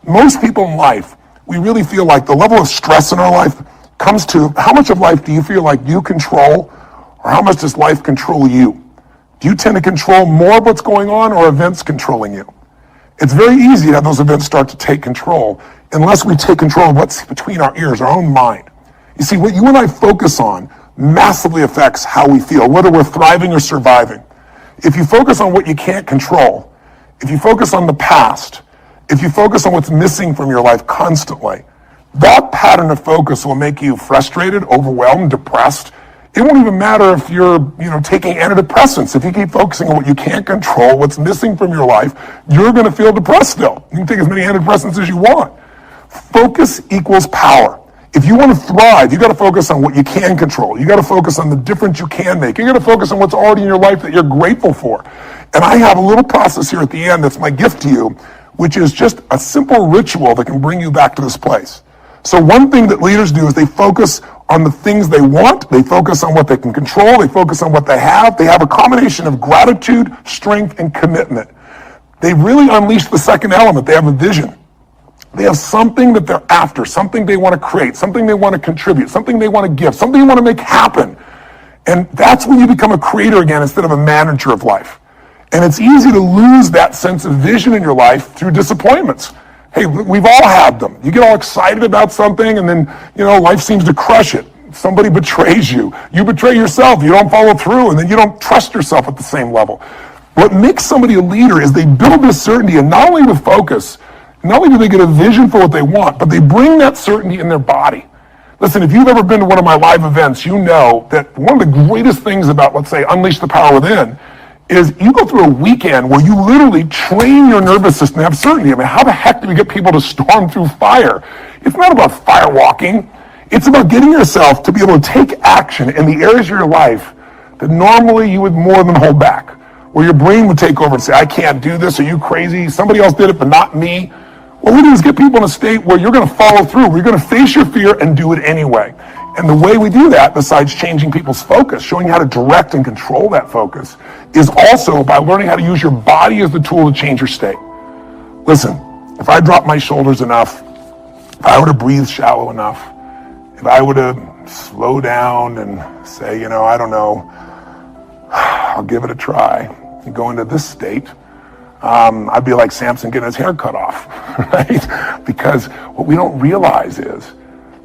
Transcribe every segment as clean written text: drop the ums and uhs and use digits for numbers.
Most people in life, we really feel like the level of stress in our life comes to how much of life do you feel like you control, or how much does life control you? Do you tend to control more of what's going on, or events controlling you? It's very easy to have those events start to take control unless we take control of what's between our ears, our own mind. You see, what you and I focus on massively affects how we feel, whether we're thriving or surviving. If you focus on what you can't control, if you focus on the past, if you focus on what's missing from your life constantly, that pattern of focus will make you frustrated, overwhelmed, depressed. It won't even matter if you're, taking antidepressants. If you keep focusing on what you can't control, what's missing from your life, you're going to feel depressed still. You can take as many antidepressants as you want. Focus equals power. If you want to thrive, you got to focus on what you can control. You got to focus on the difference you can make. You got to focus on what's already in your life that you're grateful for. And I have a little process here at the end that's my gift to you, which is just a simple ritual that can bring you back to this place. So one thing that leaders do is they focus on the things they want. They focus on what they can control. They focus on what they have. They have a combination of gratitude, strength, and commitment. They really unleash the second element. They have a vision. They have something that they're after, something they want to create, something they want to contribute, something they want to give, something they want to make happen. And that's when you become a creator again instead of a manager of life. And it's easy to lose that sense of vision in your life through disappointments. Hey, we've all had them. You get all excited about something and then, life seems to crush it. Somebody betrays you. You betray yourself. You don't follow through, and then you don't trust yourself at the same level. What makes somebody a leader is they build this certainty, and not only with focus, not only do they get a vision for what they want, but they bring that certainty in their body. Listen, if you've ever been to one of my live events, you know that one of the greatest things about, let's say, Unleash the Power Within is you go through a weekend where you literally train your nervous system to have certainty. I mean, how the heck do we get people to storm through fire? It's not about fire walking. It's about getting yourself to be able to take action in the areas of your life that normally you would more than hold back, where your brain would take over and say, I can't do this. Are you crazy? Somebody else did it, but not me. What we do is get people in a state where you're going to follow through, where you're going to face your fear and do it anyway. And the way we do that, besides changing people's focus, showing you how to direct and control that focus, is also by learning how to use your body as the tool to change your state. Listen, if I drop my shoulders enough, if I were to breathe shallow enough, if I were to slow down and say, I don't know, I'll give it a try, and go into this state, I'd be like Samson getting his hair cut off, right? Because what we don't realize is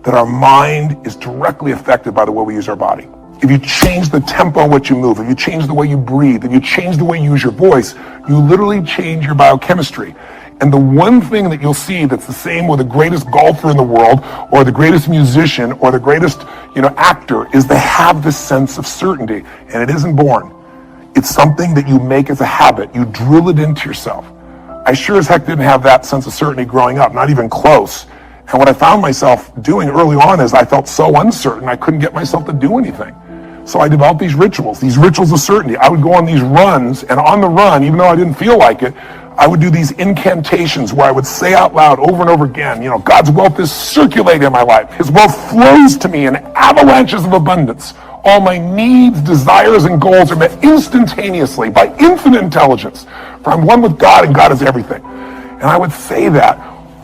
that our mind is directly affected by the way we use our body. If you change the tempo in which you move, if you change the way you breathe, if you change the way you use your voice, you literally change your biochemistry. And the one thing that you'll see that's the same with the greatest golfer in the world, or the greatest musician, or the greatest, actor, is they have this sense of certainty, and it isn't born. It's something that you make as a habit. You drill it into yourself. I sure as heck didn't have that sense of certainty growing up, not even close. And what I found myself doing early on is I felt so uncertain, I couldn't get myself to do anything. So I developed these rituals of certainty. I would go on these runs, and on the run, even though I didn't feel like it, I would do these incantations where I would say out loud over and over again, God's wealth is circulating in my life. His wealth flows to me in avalanches of abundance. All my needs, desires, and goals are met instantaneously by infinite intelligence. For I'm one with God, and God is everything. And I would say that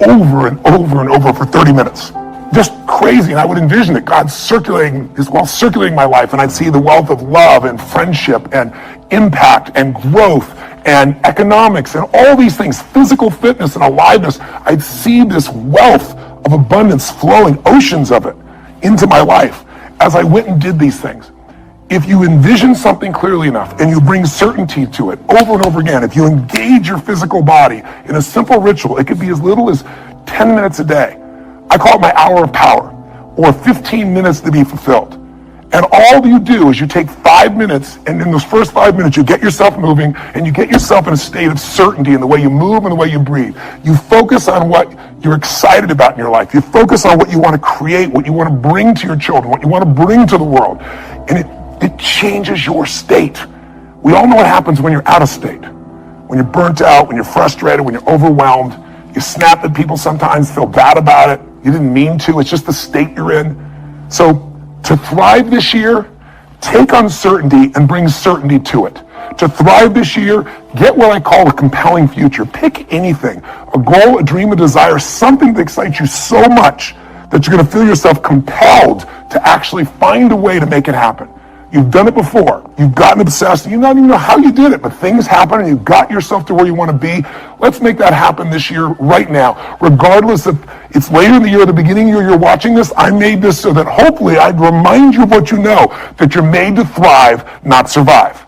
over and over and over for 30 minutes. Just crazy. And I would envision it, God circulating, His wealth circulating my life, and I'd see the wealth of love and friendship and impact and growth and economics and all these things, physical fitness and aliveness. I'd see this wealth of abundance flowing, oceans of it, into my life as I went and did these things. If you envision something clearly enough and you bring certainty to it over and over again, if you engage your physical body in a simple ritual, it could be as little as 10 minutes a day. I call it my hour of power, or 15 minutes to be fulfilled. And all you do is you take 5 minutes, and in those first 5 minutes, you get yourself moving, and you get yourself in a state of certainty in the way you move and the way you breathe. You focus on what you're excited about in your life. You focus on what you want to create, what you want to bring to your children, what you want to bring to the world. And it changes your state. We all know what happens when you're out of state. When you're burnt out, when you're frustrated, when you're overwhelmed. You snap at people sometimes, feel bad about it. You didn't mean to. It's just the state you're in. So to thrive this year, take uncertainty and bring certainty to it. To thrive this year, get what I call a compelling future. Pick anything, a goal, a dream, a desire, something that excites you so much that you're going to feel yourself compelled to actually find a way to make it happen. You've done it before. You've gotten obsessed. You don't even know how you did it, but things happen and you got yourself to where you want to be. Let's make that happen this year, right now. Regardless if it's later in the year or the beginning of the year you're watching this, I made this so that hopefully I'd remind you of what you know, that you're made to thrive, not survive.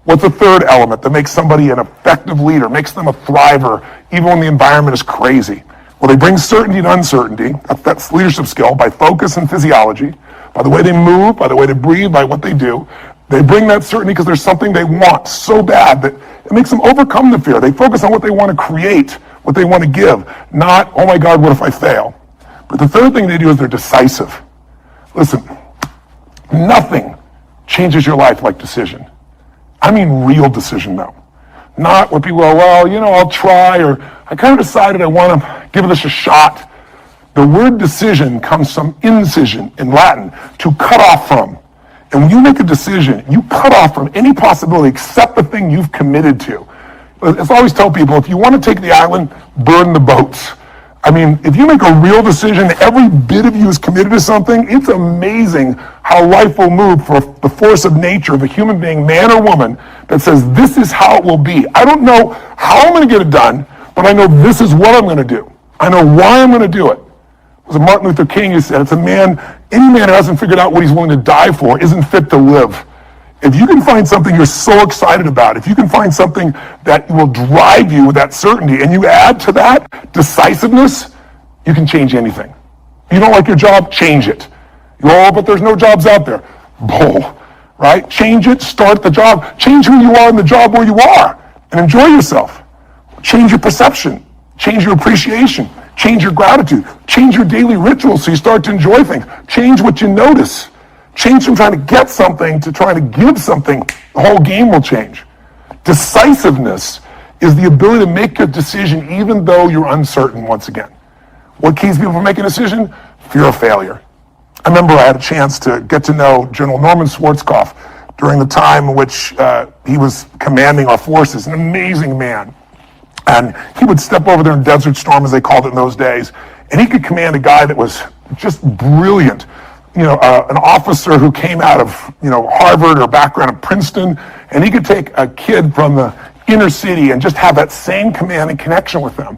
What's the third element that makes somebody an effective leader, makes them a thriver, even when the environment is crazy? Well, they bring certainty to uncertainty. That's leadership skill, by focus and physiology, by the way they move, by the way they breathe, by what they do. They bring that certainty because there's something they want so bad that it makes them overcome the fear. They focus on what they want to create, what they want to give, not, oh my God, what if I fail? But the third thing they do is they're decisive. Listen, nothing changes your life like decision. I mean real decision, though. Not where people go, well, I'll try, or I kind of decided I want to give this a shot. The word decision comes from incision in Latin, to cut off from. And when you make a decision, you cut off from any possibility except the thing you've committed to. As I always tell people, if you want to take the island, burn the boats. I mean, if you make a real decision, every bit of you is committed to something, it's amazing how life will move for the force of nature of a human being, man or woman, that says, this is how it will be. I don't know how I'm going to get it done, but I know this is what I'm going to do. I know why I'm going to do it. It was Martin Luther King who said, any man who hasn't figured out what he's willing to die for isn't fit to live. If you can find something you're so excited about, if you can find something that will drive you with that certainty, and you add to that decisiveness, you can change anything. You don't like your job, change it. But there's no jobs out there. Bull, right? Change it, start the job, change who you are in the job where you are, and enjoy yourself. Change your perception, change your appreciation, change your gratitude, change your daily rituals so you start to enjoy things. Change what you notice. Change from trying to get something to trying to give something. The whole game will change. Decisiveness is the ability to make a decision even though you're uncertain once again. What keeps people from making a decision? Fear of failure. I remember I had a chance to get to know General Norman Schwarzkopf during the time in which he was commanding our forces, an amazing man. And he would step over there in Desert Storm, as they called it in those days, and he could command a guy that was just brilliant. An officer who came out of, Harvard or background of Princeton, and he could take a kid from the inner city and just have that same command and connection with them.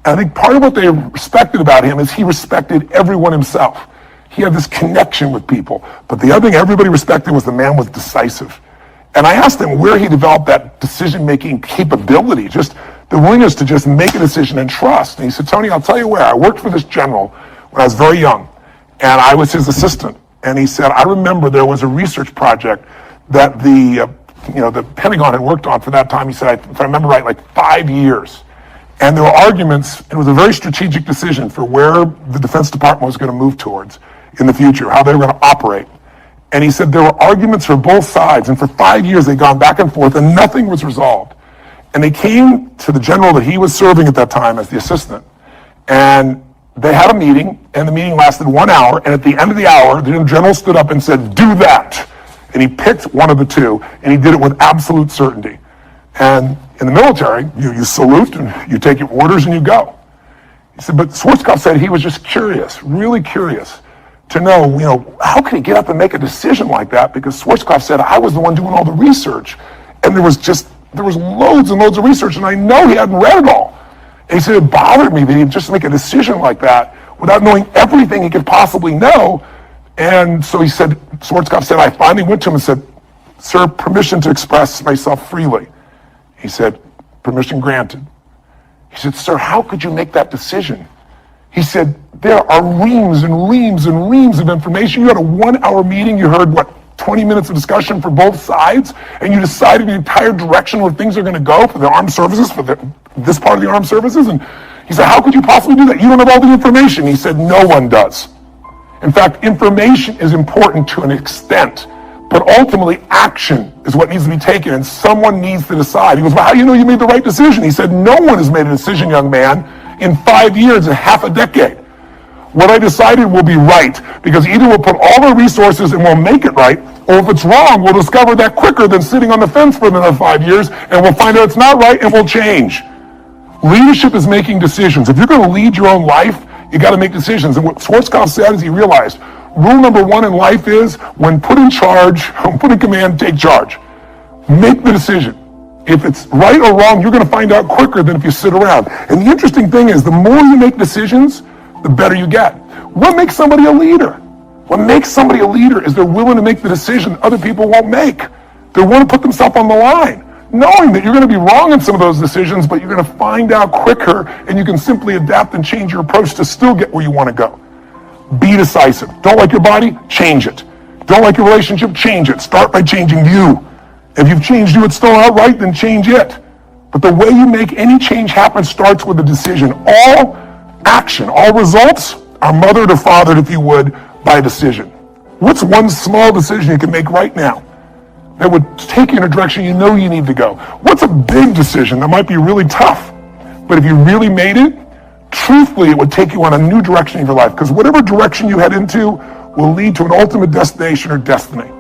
And I think part of what they respected about him is he respected everyone himself. He had this connection with people. But the other thing everybody respected was the man was decisive. And I asked him where he developed that decision-making capability, just the willingness to just make a decision and trust. And he said, Tony, I'll tell you where. I worked for this general when I was very young. And I was his assistant. And he said, I remember there was a research project that the Pentagon had worked on for that time. He said, if I remember right, like 5 years. And there were arguments. It was a very strategic decision for where the Defense Department was going to move towards in the future, how they were going to operate. And he said there were arguments for both sides. And for 5 years, they'd gone back and forth and nothing was resolved. And they came to the general that he was serving at that time as the assistant. And they had a meeting, and the meeting lasted 1 hour, and at the end of the hour, the general stood up and said, do that. And he picked one of the two, and he did it with absolute certainty. And in the military, you salute, and you take your orders, and you go. He said, but Schwarzkopf said he was just curious, really curious, to know, how could he get up and make a decision like that? Because Schwarzkopf said, I was the one doing all the research, and there was loads and loads of research, and I know he hadn't read it all. And he said, it bothered me that he'd just make a decision like that without knowing everything he could possibly know. And so he said, Schwarzkopf said, I finally went to him and said, sir, permission to express myself freely. He said, permission granted. He said, sir, how could you make that decision? He said, there are reams and reams and reams of information. You had a 1 hour meeting. You heard, 20 minutes of discussion for both sides, and you decided the entire direction where things are going to go for the armed services, for this part of the armed services. And he said, how could you possibly do that? You don't have all the information. He said, no one does. In fact, information is important to an extent, but ultimately action is what needs to be taken, and someone needs to decide. He goes, well, how do you know you made the right decision? He said, no one has made a decision, young man, in 5 years and half a decade. What I decided will be right, because either we'll put all our resources and we'll make it right, Or if it's wrong, we'll discover that quicker than sitting on the fence for another 5 years, and we'll find out it's not right and we'll change. Leadership is making decisions. If you're going to lead your own life, you got to make decisions. And what Schwarzkopf said is he realized rule number one in life is when put in charge, when put in command, take charge. Make the decision. If it's right or wrong, you're going to find out quicker than if you sit around. And the interesting thing is the more you make decisions, the better you get. What makes somebody a leader? What makes somebody a leader is they're willing to make the decision other people won't make. They want to put themselves on the line, knowing that you're going to be wrong in some of those decisions, but you're going to find out quicker, and you can simply adapt and change your approach to still get where you want to go. Be decisive. Don't like your body? Change it. Don't like your relationship? Change it. Start by changing you. If you've changed you, it's still not right, then change it. But the way you make any change happen starts with a decision. All action, all results are mothered or fathered, if you would, by a decision. What's one small decision you can make right now that would take you in a direction you know you need to go? What's a big decision that might be really tough, but if you really made it, truthfully, it would take you on a new direction in your life, because whatever direction you head into will lead to an ultimate destination or destiny.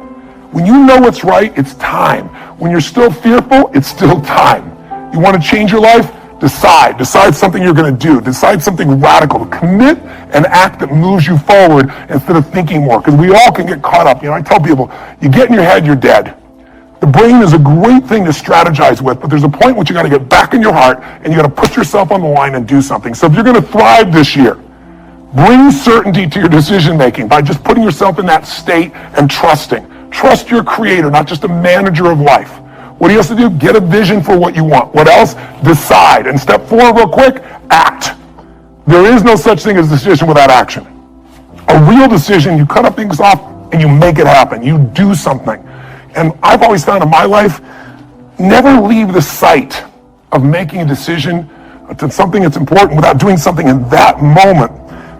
When you know what's right, it's time. When you're still fearful, it's still time. You want to change your life? Decide. Decide something you're going to do. Decide something radical. Commit an act that moves you forward instead of thinking more, because we all can get caught up. I tell people, you get in your head, you're dead. The brain is a great thing to strategize with, but there's a point which you got to get back in your heart and you got to put yourself on the line and do something. So if you're going to thrive this year, bring certainty to your decision making by just putting yourself in that state and trusting. Trust your creator, not just a manager of life. What he has to do, get a vision for what you want. What else? Decide. And step 4, real quick, act. There is no such thing as decision without action. A real decision, you cut up things off and you make it happen. You do something. And I've always found in my life, never leave the sight of making a decision to something that's important without doing something in that moment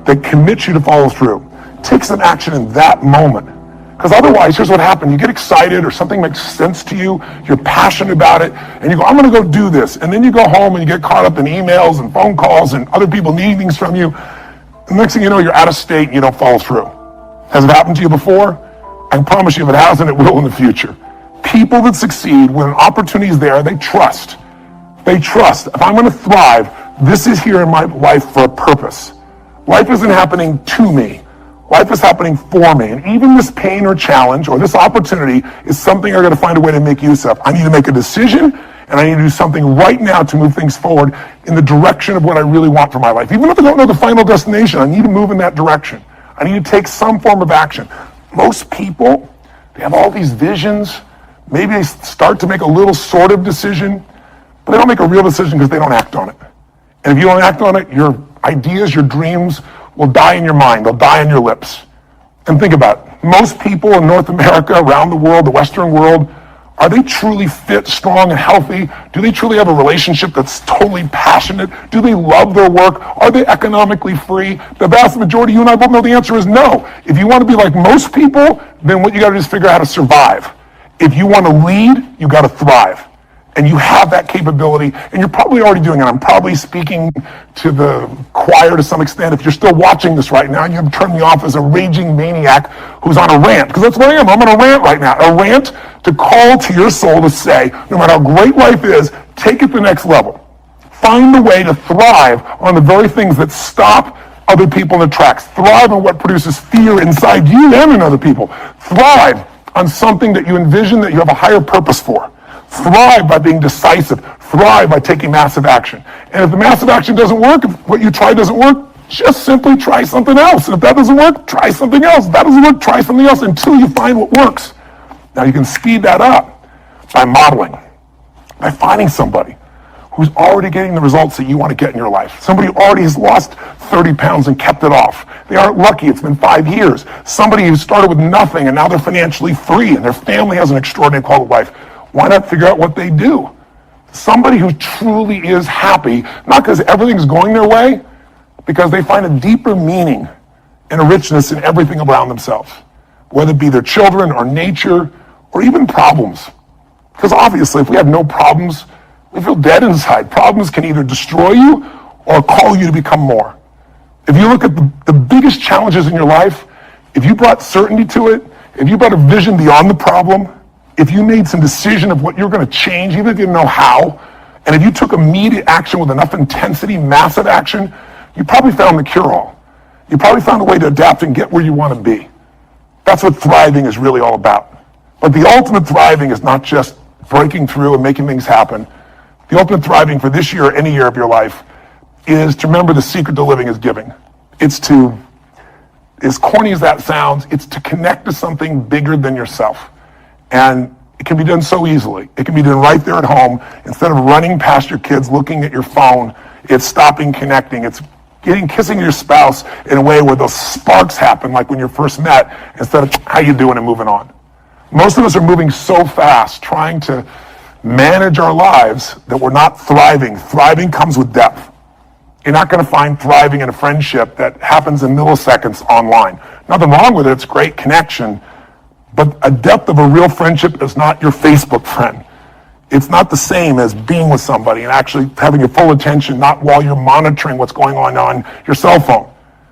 that commits you to follow through. Take some action in that moment. Because otherwise, here's what happens. You get excited or something makes sense to you, you're passionate about it, and you go, I'm going to go do this. And then you go home and you get caught up in emails and phone calls and other people needing things from you. The next thing you know, you're out of state and you don't follow through. Has it happened to you before? I can promise you if it hasn't, it will in the future. People that succeed, when an opportunity is there, they trust. They trust. If I'm going to thrive, this is here in my life for a purpose. Life isn't happening to me. Life is happening for me. And even this pain or challenge or this opportunity is something I'm going to find a way to make use of. I need to make a decision, and I need to do something right now to move things forward in the direction of what I really want for my life. Even if I don't know the final destination, I need to move in that direction. I need to take some form of action. Most people, they have all these visions. Maybe they start to make a little sort of decision, but they don't make a real decision because they don't act on it. And if you don't act on it, your ideas, your dreams will die in your mind. They'll die on your lips. And think about it. Most people in North America, around the world, the Western world, are they truly fit, strong, and healthy? Do they truly have a relationship that's totally passionate? Do they love their work? Are they economically free? The vast majority, you and I both know the answer is no. If you want to be like most people, then what you got to do is figure out how to survive. If you want to lead, you got to thrive. And you have that capability, and you're probably already doing it. I'm probably speaking to the choir to some extent. If you're still watching this right now, you have turned me off as a raging maniac who's on a rant, because that's what I am. I'm on a rant right now. A rant to call to your soul to say, no matter how great life is, take it to the next level. Find a way to thrive on the very things that stop other people in their tracks. Thrive on what produces fear inside you and in other people. Thrive on something that you envision that you have a higher purpose for. Thrive by being decisive. Thrive by taking massive action. And if the massive action doesn't work, if what you try doesn't work, just simply try something else. And if that doesn't work, try something else. If that doesn't work, try something else until you find what works. Now you can speed that up by modeling, by finding somebody who's already getting the results that you want to get in your life. Somebody who already has lost 30 pounds and kept it off. They aren't lucky, it's been 5 years. Somebody who started with nothing and now they're financially free and their family has an extraordinary quality of life. Why not figure out what they do? Somebody who truly is happy, not because everything's going their way, because they find a deeper meaning and a richness in everything around themselves, whether it be their children or nature or even problems. Because obviously, if we have no problems, we feel dead inside. Problems can either destroy you or call you to become more. If you look at the biggest challenges in your life, if you brought certainty to it, if you brought a vision beyond the problem, if you made some decision of what you're going to change, even if you didn't know how, and if you took immediate action with enough intensity, massive action, you probably found the cure-all. You probably found a way to adapt and get where you want to be. That's what thriving is really all about. But the ultimate thriving is not just breaking through and making things happen. The ultimate thriving for this year or any year of your life is to remember the secret to living is giving. It's to, as corny as that sounds, it's to connect to something bigger than yourself. And it can be done so easily. It can be done right there at home. Instead of running past your kids, looking at your phone, it's stopping, connecting. It's kissing your spouse in a way where those sparks happen, like when you first met, instead of how you doing and moving on. Most of us are moving so fast, trying to manage our lives, that we're not thriving. Thriving comes with depth. You're not going to find thriving in a friendship that happens in milliseconds online. Nothing wrong with it. It's great connection. But a depth of a real friendship is not your Facebook friend. It's not the same as being with somebody and actually having your full attention, not while you're monitoring what's going on your cell phone.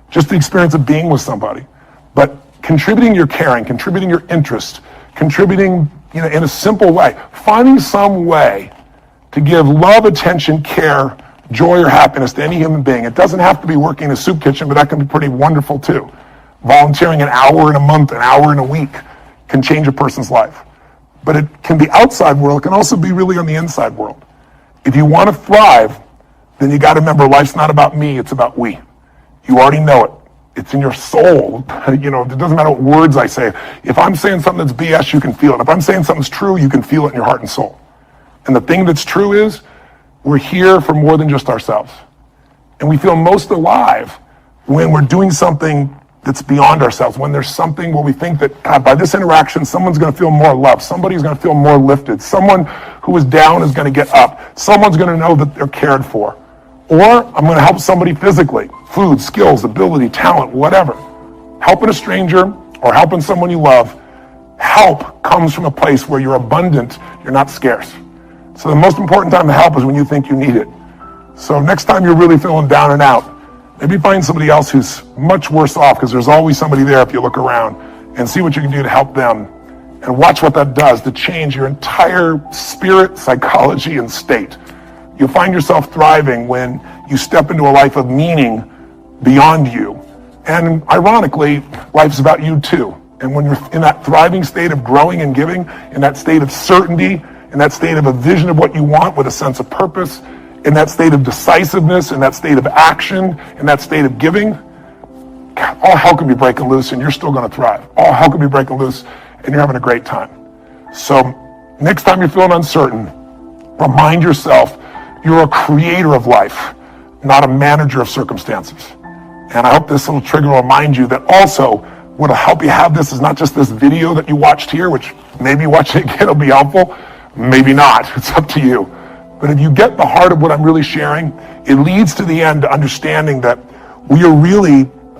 Just the experience of being with somebody. But contributing your caring, contributing your interest, contributing in a simple way, finding some way to give love, attention, care, joy, or happiness to any human being. It doesn't have to be working in a soup kitchen, but that can be pretty wonderful too. Volunteering an hour in a month, an hour in a week can change a person's life. But it can be outside world. It can also be really on the inside world. If you want to thrive, then you got to remember life's not about me, it's about we. You already know it. It's in your soul. It doesn't matter what words I say. If I'm saying something that's BS, you can feel it. If I'm saying something's true, you can feel it in your heart and soul. And the thing that's true is, we're here for more than just ourselves. And we feel most alive when we're doing something that's beyond ourselves, when there's something where we think that, God, by this interaction, someone's going to feel more loved. Somebody's going to feel more lifted. Someone who is down is going to get up. Someone's going to know that they're cared for. Or I'm going to help somebody physically. Food, skills, ability, talent, whatever. Helping a stranger or helping someone you love, help comes from a place where you're abundant, you're not scarce. So the most important time to help is when you think you need it. So next time you're really feeling down and out, maybe find somebody else who's much worse off, because there's always somebody there if you look around, and see what you can do to help them. And watch what that does to change your entire spirit, psychology, and state. You'll find yourself thriving when you step into a life of meaning beyond you. And ironically, life's about you too. And when you're in that thriving state of growing and giving, in that state of certainty, in that state of a vision of what you want with a sense of purpose, in that state of decisiveness, in that state of action, in that state of giving, God, all hell can be breaking loose and you're still going to thrive. All hell can be breaking loose and you're having a great time. So next time you're feeling uncertain, remind yourself you're a creator of life, not a manager of circumstances. And I hope this little trigger will remind you that also what'll help you have this is not just this video that you watched here, which maybe watching it again will be helpful, maybe not, it's up to you. But if you get the heart of what I'm really sharing, it leads to the end to understanding that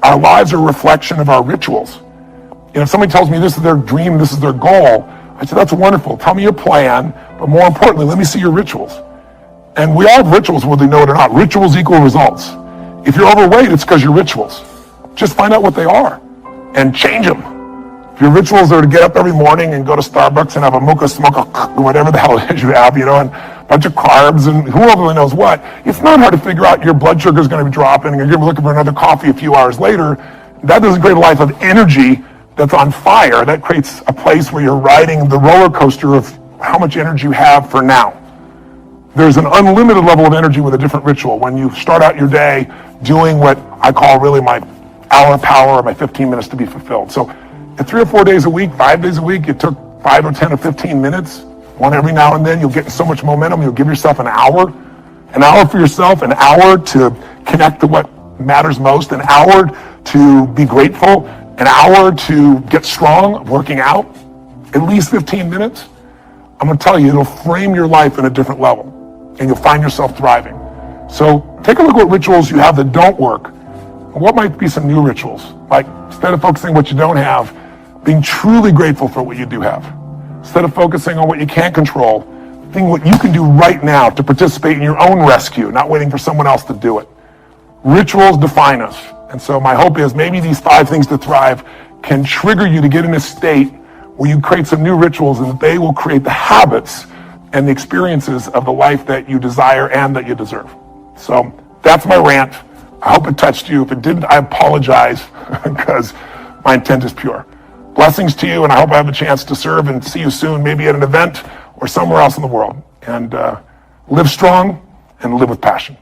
our lives are a reflection of our rituals. If somebody tells me this is their dream, this is their goal, I say, that's wonderful. Tell me your plan, but more importantly, let me see your rituals. And we all have rituals, whether you know it or not. Rituals equal results. If you're overweight, it's because your rituals. Just find out what they are and change them. If your rituals are to get up every morning and go to Starbucks and have a mocha, smoke, whatever the hell it is you have, and a bunch of carbs and whoever really knows what, it's not hard to figure out your blood sugar is going to be dropping and you're going to be looking for another coffee a few hours later. That doesn't create a life of energy that's on fire. That creates a place where you're riding the roller coaster of how much energy you have for now. There's an unlimited level of energy with a different ritual. When you start out your day doing what I call really my hour power or my 15 minutes to be fulfilled. So at 3 or 4 days a week, 5 days a week, it took 5 or 10 or 15 minutes. One every now and then, you'll get so much momentum. You'll give yourself an hour for yourself, an hour to connect to what matters most, an hour to be grateful, an hour to get strong, working out, at least 15 minutes. I'm going to tell you, it'll frame your life in a different level, and you'll find yourself thriving. So take a look at what rituals you have that don't work. What might be some new rituals? Like, instead of focusing on what you don't have, being truly grateful for what you do have. Instead of focusing on what you can't control, think what you can do right now to participate in your own rescue, not waiting for someone else to do it. Rituals define us. And so my hope is maybe these 5 things to thrive can trigger you to get in a state where you create some new rituals, and they will create the habits and the experiences of the life that you desire and that you deserve. So that's my rant. I hope it touched you. If it didn't, I apologize because my intent is pure. Blessings to you, and I hope I have a chance to serve and see you soon, maybe at an event or somewhere else in the world. And live strong and live with passion.